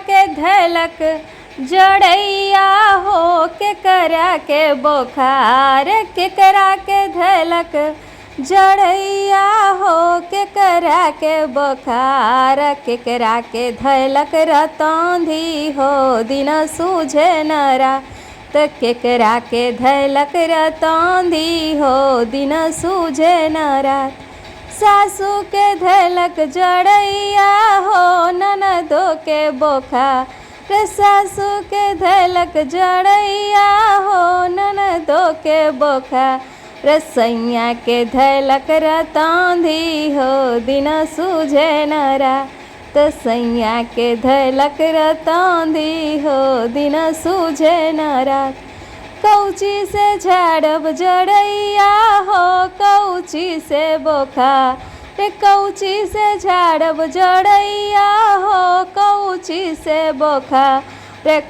के धैलक जड़ैया हो, केकरा के बोखार केकरा के धैलक जड़ैया हो, केकरा के बोखार केकरा के धैलक रतौंधी हो, दिन सूझे न रात केकरा के धैलक रतौंधी हो, दिन सूझे न रात। सासू के धैलक जड़ैया हो, ननदो के बोखार सासू के धैलक जड़ैया हो, ननदो के बोखार सैया के धैलक रतौंधी हो, दिन सूझे न रात सैया के धैलक रतौंधी हो, दिन सूझे न रात। कौची से झाड़ब जड़ैया हो, कौची से बोखार कौची से झाड़ब जड़ैया हो, कौची से बोखार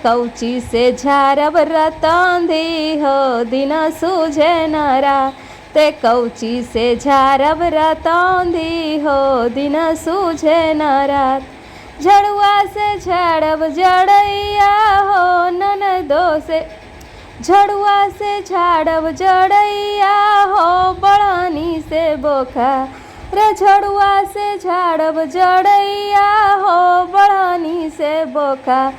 कौची से झाड़ब रतौंधी हो, दिन सूझे न रात कौची से झाड़ब रतौंधी हो, दिन सूझे न रात। झड़ुआ से झाड़ब जड़ैया हो, ननदो से झड़ुआ से झाड़ब जड़ैया हो, बड़ानी से बोखार झड़ुआ से झाड़ब जड़ैया हो, बड़ानी से बोखार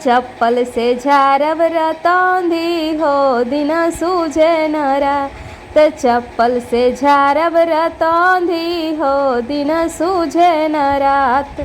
चप्पल से झाड़ब रतौंधी हो, दिन सूझे न रात चप्पल से झाड़ब रतौंधी हो, दिन सूझे न रात।